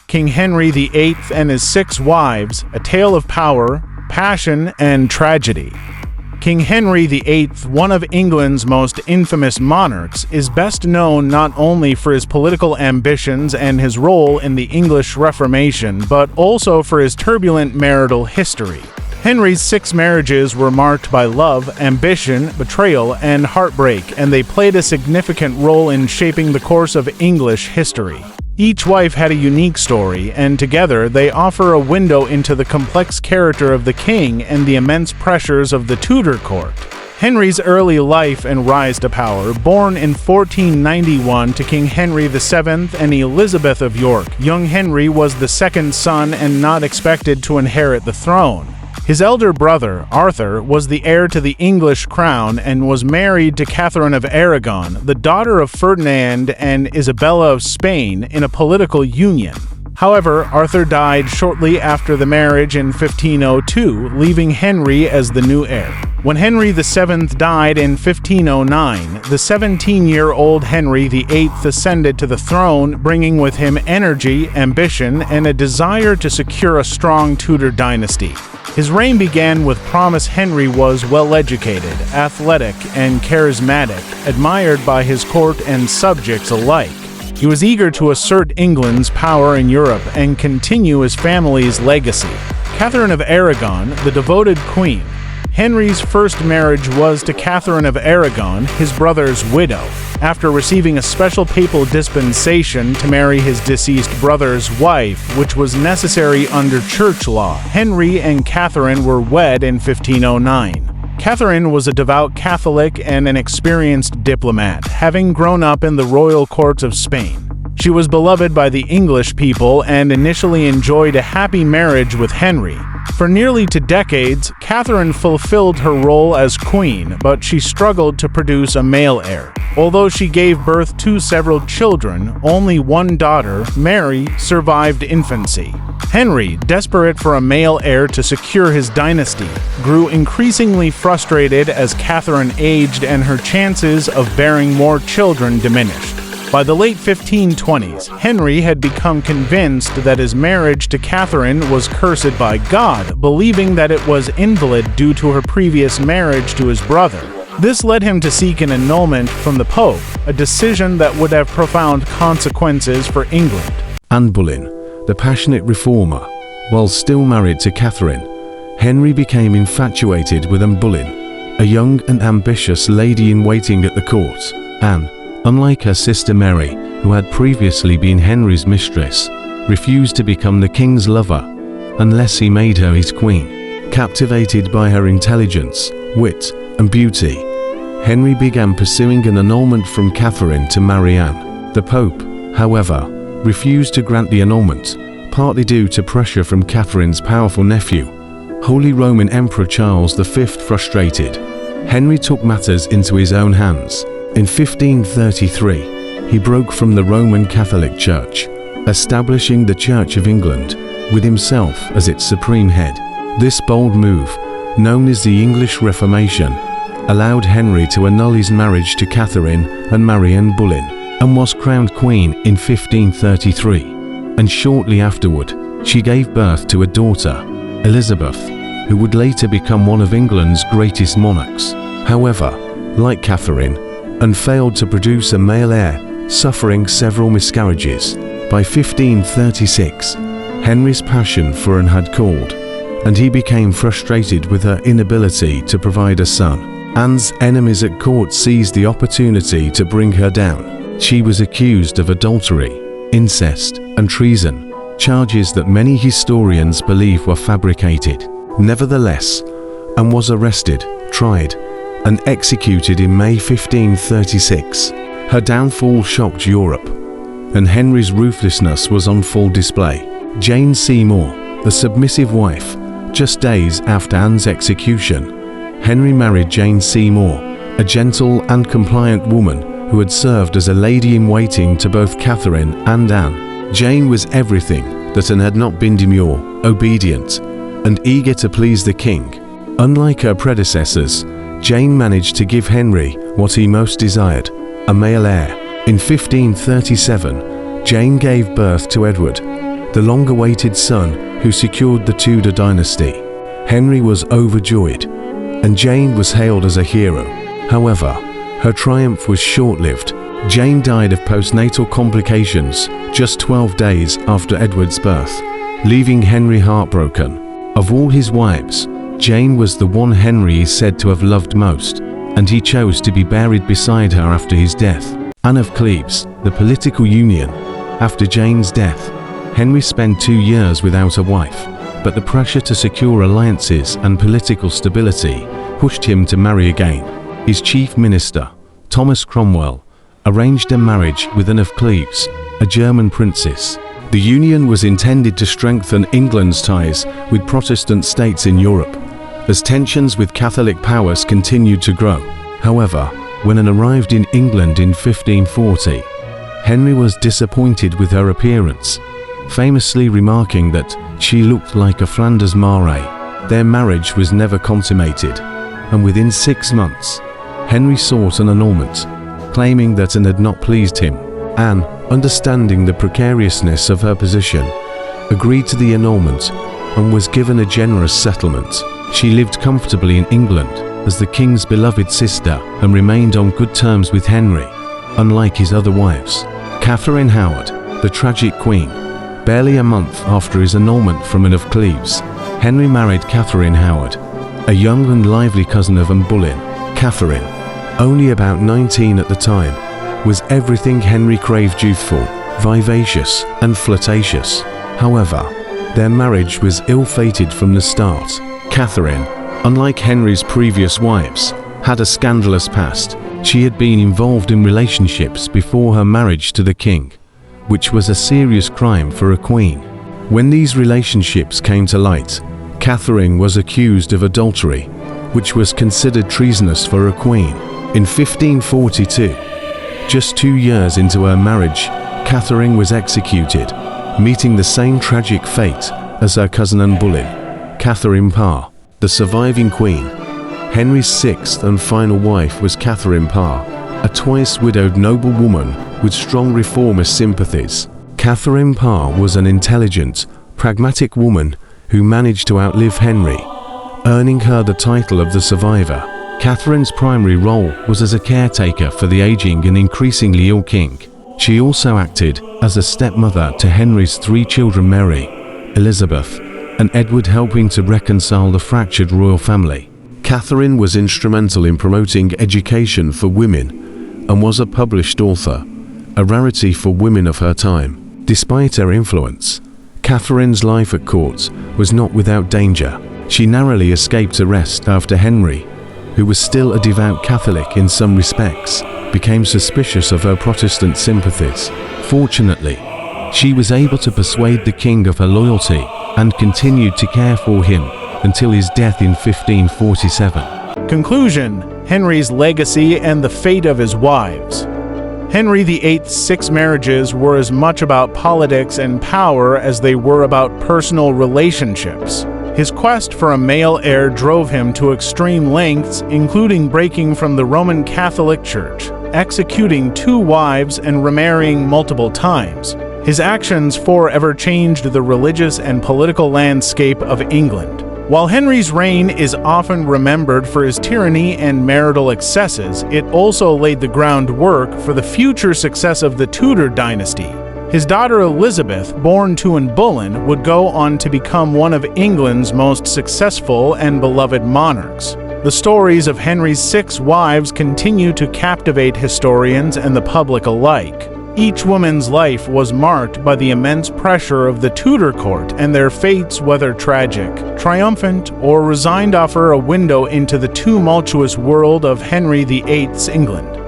King Henry VIII and His Six Wives, A Tale of Power, Passion, and Tragedy. King Henry VIII, one of England's most infamous monarchs, is best known not only for his political ambitions and his role in the English Reformation, but also for his turbulent marital history. Henry's 6 marriages were marked by love, ambition, betrayal, and heartbreak, and they played a significant role in shaping the course of English history. Each wife had a unique story, and together they offer a window into the complex character of the king and the immense pressures of the Tudor court. Henry's early life and rise to power. Born in 1491 to King Henry VII and Elizabeth of York, young Henry was the second son and not expected to inherit the throne. His elder brother, Arthur, was the heir to the English crown and was married to Catherine of Aragon, the daughter of Ferdinand and Isabella of Spain, in a political union. However, Arthur died shortly after the marriage in 1502, leaving Henry as the new heir. When Henry VII died in 1509, the 17-year-old Henry VIII ascended to the throne, bringing with him energy, ambition, and a desire to secure a strong Tudor dynasty. His reign began with promise. Henry was well-educated, athletic, and charismatic, admired by his court and subjects alike. He was eager to assert England's power in Europe and continue his family's legacy. Catherine of Aragon, the devoted queen. Henry's first marriage was to Catherine of Aragon, his brother's widow. After receiving a special papal dispensation to marry his deceased brother's wife, which was necessary under church law, Henry and Catherine were wed in 1509. Catherine was a devout Catholic and an experienced diplomat, having grown up in the royal courts of Spain. She was beloved by the English people and initially enjoyed a happy marriage with Henry. For nearly 2 decades, Catherine fulfilled her role as queen, but she struggled to produce a male heir. Although she gave birth to several children, only one daughter, Mary, survived infancy. Henry, desperate for a male heir to secure his dynasty, grew increasingly frustrated as Catherine aged and her chances of bearing more children diminished. By the late 1520s, Henry had become convinced that his marriage to Catherine was cursed by God, believing that it was invalid due to her previous marriage to his brother. This led him to seek an annulment from the Pope, a decision that would have profound consequences for England. Anne Boleyn, the passionate reformer. While still married to Catherine, Henry became infatuated with Anne Boleyn, a young and ambitious lady-in-waiting at the court. Anne, unlike her sister Mary, who had previously been Henry's mistress, refused to become the king's lover unless he made her his queen. Captivated by her intelligence, wit, and beauty, Henry began pursuing an annulment from Catherine to marry Anne. The Pope, however, refused to grant the annulment, partly due to pressure from Catherine's powerful nephew. Holy Roman Emperor Charles V. Frustrated, Henry took matters into his own hands. In 1533, he broke from the Roman Catholic Church, establishing the Church of England, with himself as its supreme head. This bold move, known as the English Reformation, allowed Henry to annul his marriage to Catherine and marry Anne Boleyn, and was crowned queen in 1533. And shortly afterward, she gave birth to a daughter, Elizabeth, who would later become one of England's greatest monarchs. However, like Catherine, and failed to produce a male heir, suffering several miscarriages. By 1536, Henry's passion for Anne had cooled, and he became frustrated with her inability to provide a son. Anne's enemies at court seized the opportunity to bring her down. She was accused of adultery, incest, and treason, charges that many historians believe were fabricated. Nevertheless, Anne was arrested, tried, and executed in May 1536. Her downfall shocked Europe, and Henry's ruthlessness was on full display. Jane Seymour, the submissive wife. Just days after Anne's execution, Henry married Jane Seymour, a gentle and compliant woman who had served as a lady-in-waiting to both Catherine and Anne. Jane was everything that Anne had not been: demure, obedient, and eager to please the king. Unlike her predecessors, Jane managed to give Henry what he most desired, a male heir. In 1537, Jane gave birth to Edward, the long-awaited son who secured the Tudor dynasty. Henry was overjoyed, and Jane was hailed as a hero. However, her triumph was short-lived. Jane died of postnatal complications just 12 days after Edward's birth, leaving Henry heartbroken. Of all his wives, Jane was the one Henry is said to have loved most, and he chose to be buried beside her after his death. Anne of Cleves, the political union. After Jane's death, Henry spent 2 years without a wife, but the pressure to secure alliances and political stability pushed him to marry again. His chief minister, Thomas Cromwell, arranged a marriage with Anne of Cleves, a German princess. The union was intended to strengthen England's ties with Protestant states in Europe, as tensions with Catholic powers continued to grow. However, when Anne arrived in England in 1540, Henry was disappointed with her appearance, famously remarking that she looked like a Flanders mare. Their marriage was never consummated, and within 6 months, Henry sought an annulment, claiming that Anne had not pleased him. Anne, understanding the precariousness of her position, agreed to the annulment and was given a generous settlement. She lived comfortably in England as the king's beloved sister and remained on good terms with Henry, unlike his other wives. Catherine Howard, the tragic queen. Barely a month after his annulment from Anne of Cleves, Henry married Catherine Howard, a young and lively cousin of Anne Boleyn. Catherine, only about 19 at the time, was everything Henry craved youthful, vivacious, and flirtatious. However, their marriage was ill-fated from the start. Catherine, unlike Henry's previous wives, had a scandalous past. She had been involved in relationships before her marriage to the king, which was a serious crime for a queen. When these relationships came to light, Catherine was accused of adultery, which was considered treasonous for a queen. In 1542, just 2 years into her marriage, Catherine was executed, meeting the same tragic fate as her cousin Anne Boleyn. Catherine Parr, the surviving queen. Henry's sixth and final wife was Catherine Parr, a twice-widowed noblewoman with strong reformist sympathies. Catherine Parr was an intelligent, pragmatic woman who managed to outlive Henry, earning her the title of the survivor. Catherine's primary role was as a caretaker for the aging and increasingly ill king. She also acted as a stepmother to Henry's 3 children, Mary, Elizabeth, and Edward, helping to reconcile the fractured royal family. Catherine was instrumental in promoting education for women and was a published author, a rarity for women of her time. Despite her influence, Catherine's life at court was not without danger. She narrowly escaped arrest after Henry, who was still a devout Catholic in some respects, became suspicious of her Protestant sympathies. Fortunately, she was able to persuade the king of her loyalty and continued to care for him until his death in 1547. Conclusion: Henry's legacy and the fate of his wives. Henry VIII's 6 marriages were as much about politics and power as they were about personal relationships. His quest for a male heir drove him to extreme lengths, including breaking from the Roman Catholic Church, executing 2 wives, and remarrying multiple times. His actions forever changed the religious and political landscape of England. While Henry's reign is often remembered for his tyranny and marital excesses, it also laid the groundwork for the future success of the Tudor dynasty. His daughter Elizabeth, born to Anne Boleyn, would go on to become one of England's most successful and beloved monarchs. The stories of Henry's 6 wives continue to captivate historians and the public alike. Each woman's life was marked by the immense pressure of the Tudor court, and their fates, whether tragic, triumphant, or resigned, offer a window into the tumultuous world of Henry VIII's England.